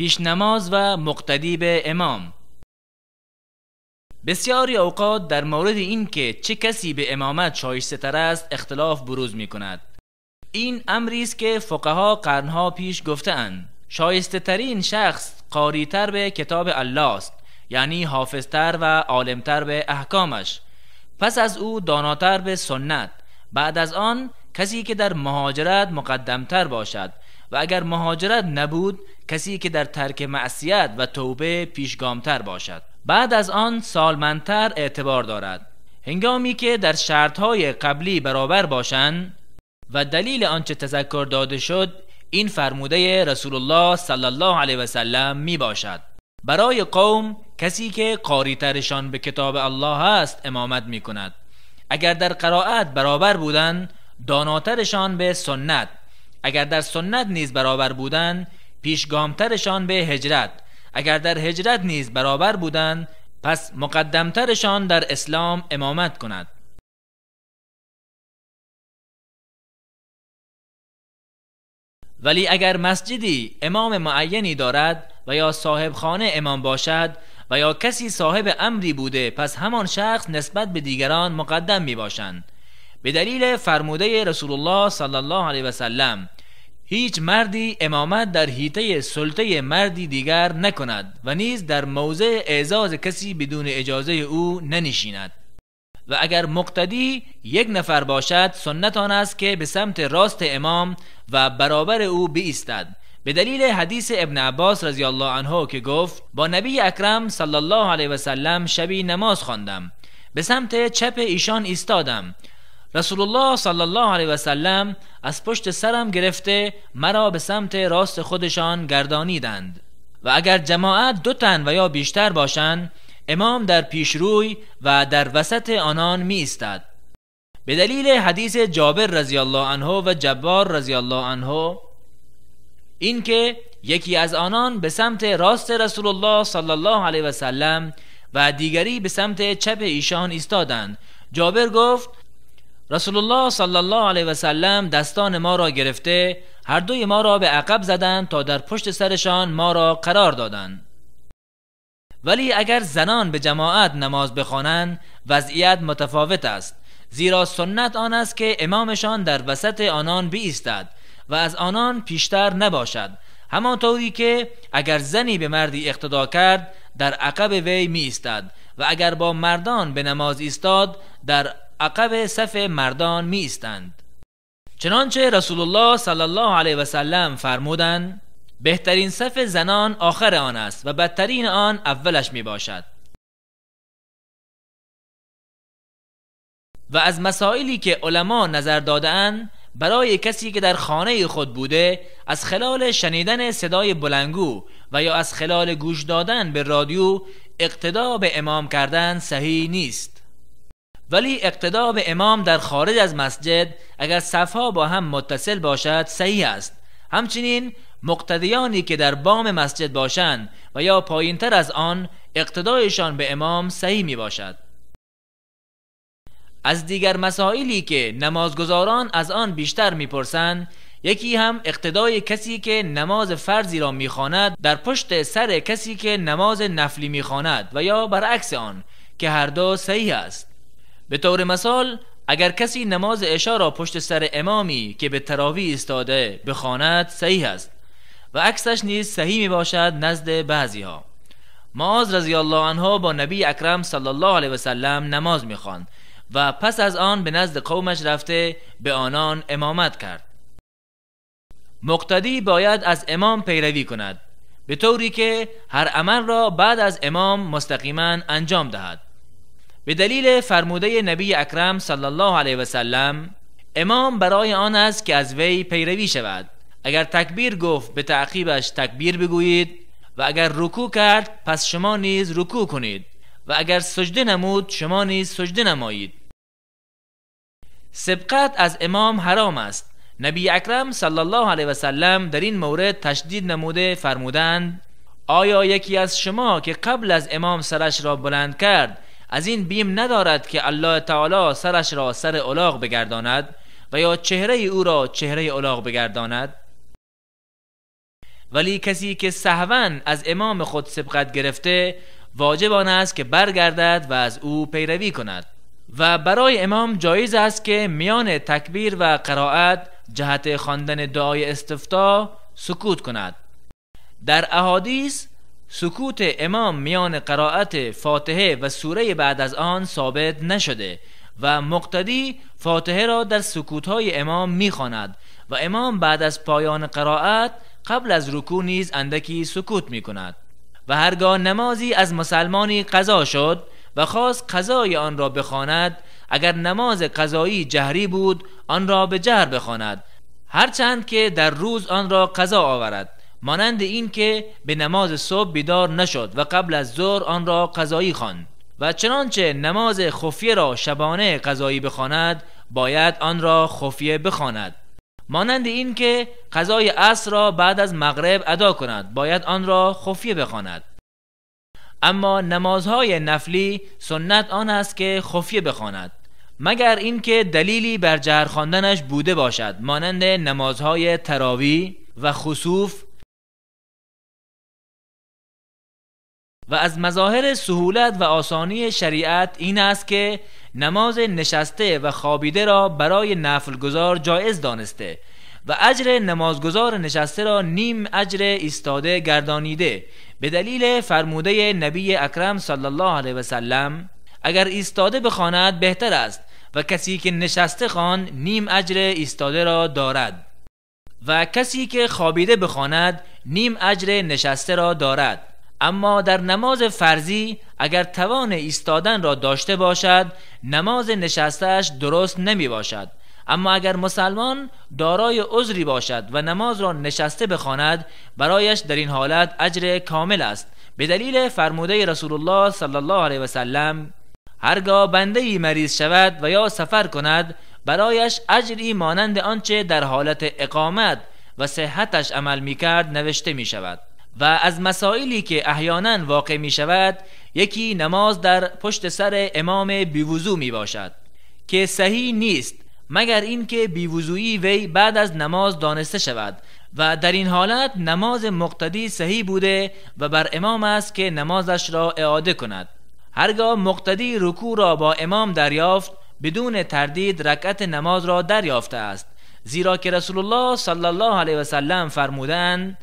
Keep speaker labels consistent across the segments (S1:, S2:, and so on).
S1: پیش نماز و مقتدی به امام. بسیاری اوقات در مورد این که چه کسی به امامت شایسته تر است اختلاف بروز می کند. این امری است که فقها قرنها پیش گفته‌اند. شایسته ترین شخص قاری تر به کتاب الله است، یعنی حافظ تر و عالم تر به احکامش، پس از او داناتر به سنت، بعد از آن کسی که در مهاجرت مقدم تر باشد و اگر مهاجرت نبود کسی که در ترک معصیت و توبه پیشگامتر باشد، بعد از آن سالمندتر اعتبار دارد. هنگامی که در شرطهای قبلی برابر باشند و دلیل آنچه تذکر داده شد این فرموده رسول الله صلی الله علیه و سلم می باشد: برای قوم کسی که قاری ترشان به کتاب الله است امامت می کند. اگر در قرائت برابر بودند داناترشان به سنت، اگر در سنت نیز برابر بودند پیشگامترشان به هجرت، اگر در هجرت نیز برابر بودند پس مقدمترشان در اسلام امامت کند. ولی اگر مسجدی امام معینی دارد و یا صاحب خانه امام باشد و یا کسی صاحب امری بوده، پس همان شخص نسبت به دیگران مقدم می باشند، به دلیل فرموده رسول الله صلی الله علیه و سلم: هیچ مردی امامت در حیطه سلطه مردی دیگر نکند و نیز در موضع اعزاز کسی بدون اجازه او ننشیند. و اگر مقتدی یک نفر باشد سنت آن است که به سمت راست امام و برابر او بایستد، به دلیل حدیث ابن عباس رضی الله عنه که گفت: با نبی اکرم صلی الله علیه و سلم شبی نماز خواندم، به سمت چپ ایشان ایستادم، رسول الله صلی الله علیه و سلم از پشت سرم گرفته مرا به سمت راست خودشان گردانیدند. و اگر جماعت 2 تن و یا بیشتر باشند امام در پیشروی و در وسط آنان می ایستد، به دلیل حدیث جابر رضی الله عنه و جبار رضی الله عنه این که یکی از آنان به سمت راست رسول الله صلی الله علیه و سلم و دیگری به سمت چپ ایشان ایستادند. جابر گفت: رسول الله صلی الله علیه و سلم دستان ما را گرفته هر دوی ما را به عقب زدند تا در پشت سرشان ما را قرار دادند. ولی اگر زنان به جماعت نماز بخوانند وضعیت متفاوت است، زیرا سنت آن است که امامشان در وسط آنان بایستد و از آنان پیشتر نباشد، همانطوری که اگر زنی به مردی اقتدا کرد در عقب وی می ایستد و اگر با مردان به نماز ایستاد در عقب صف مردان می ایستند. چنانچه رسول الله صلی الله علیه و سلم فرمودند: بهترین صف زنان آخر آن است و بدترین آن اولش می باشد. و از مسائلی که علما نظر داده‌اند برای کسی که در خانه خود بوده از خلال شنیدن صدای بلندگو و یا از خلال گوش دادن به رادیو اقتدا به امام کردن صحیح نیست. ولی اقتدا به امام در خارج از مسجد اگر صفها با هم متصل باشد صحیح است. همچنین مقتدیانی که در بام مسجد باشند و یا پایینتر از آن اقتدایشان به امام صحیح می باشد. از دیگر مسائلی که نمازگزاران از آن بیشتر میپرسند یکی هم اقتدای کسی که نماز فرضی را میخواند در پشت سر کسی که نماز نفلی میخواند و یا برعکس آن که هر دو صحیح است. به طور مثال اگر کسی نماز عشا را پشت سر امامی که به تراویح ایستاده بخواند صحیح است و عکسش نیز صحیح می باشد نزد بعضی ها. معاذ رضی الله عنه با نبی اکرم صلی الله علیه و سلم نماز میخواند و پس از آن به نزد قومش رفته به آنان امامت کرد. مقتدی باید از امام پیروی کند به طوری که هر عمل را بعد از امام مستقیما انجام دهد. به دلیل فرموده نبی اکرم صلی الله علیه و سلم امام برای آن است که از وی پیروی شود. اگر تکبیر گفت به تعقیبش تکبیر بگویید و اگر رکوع کرد پس شما نیز رکوع کنید و اگر سجده نمود شما نیز سجده نمایید. سبقت از امام حرام است. نبی اکرم صلی الله علیه و سلم در این مورد تشدید نموده فرمودند: آیا یکی از شما که قبل از امام سرش را بلند کرد از این بیم ندارد که الله تعالی سرش را سر الاغ بگرداند و یا چهره او را چهره الاغ بگرداند؟ ولی کسی که سهواً از امام خود سبقت گرفته واجب آن است که برگردد و از او پیروی کند و برای امام جایز است که میان تکبیر و قرائت جهت خواندن دعای استفتاح سکوت کند. در احادیث سکوت امام میان قرائت فاتحه و سوره بعد از آن ثابت نشده و مقتدی فاتحه را در سکوت‌های امام می‌خواند و امام بعد از پایان قرائت قبل از رکوع نیز اندکی سکوت می‌کند. و هرگاه نمازی از مسلمانی قضا شد و خواست قضای آن را بخواند، اگر نماز قضایی جهری بود آن را به جهر بخواند، هرچند که در روز آن را قضا آورد، مانند این که به نماز صبح بیدار نشد و قبل از ظهر آن را قضایی خواند. و چنانچه نماز خفیه را شبانه قضایی بخواند باید آن را خفیه بخواند، مانند این که قضای عصر را بعد از مغرب ادا کند باید آن را خفیه بخواند. اما نمازهای نفلی سنت آن است که خفیه بخواند، مگر اینکه دلیلی بر جهر خواندنش بوده باشد، مانند نمازهای تراویح و خسوف. و از مظاهر سهولت و آسانی شریعت این است که نماز نشسته و خوابیده را برای نفل گزار جایز دانسته و اجر نمازگزار نشسته را نیم اجر ایستاده گردانیده، به دلیل فرموده نبی اکرم صلی الله علیه و سلم اگر ایستاده بخواند بهتر است و کسی که نشسته خواند نیم اجر ایستاده را دارد و کسی که خوابیده بخواند نیم اجر نشسته را دارد. اما در نماز فرضی اگر توان ایستادن را داشته باشد نماز نشستهش درست نمی باشد، اما اگر مسلمان دارای عذری باشد و نماز را نشسته بخواند برایش در این حالت اجر کامل است، به دلیل فرموده رسول الله صلی الله علیه و سلم هرگاه بنده‌ای مریض شود و یا سفر کند برایش اجری مانند آنچه در حالت اقامت و صحتش عمل می‌کرد نوشته می‌شود. و از مسائلی که احیانا واقع می شود یکی نماز در پشت سر امام بیوضو می باشد که صحیح نیست مگر اینکه بیوضویی وی بعد از نماز دانسته شود و در این حالت نماز مقتدی صحیح بوده و بر امام است که نمازش را اعاده کند. هرگاه مقتدی رکوع را با امام دریافت بدون تردید رکعت نماز را دریافته است، زیرا که رسول الله صلی الله علیه و سلم فرمودند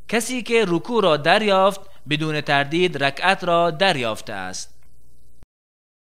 S1: کسی که رکوع را دریافت بدون تردید رکعت را دریافته است.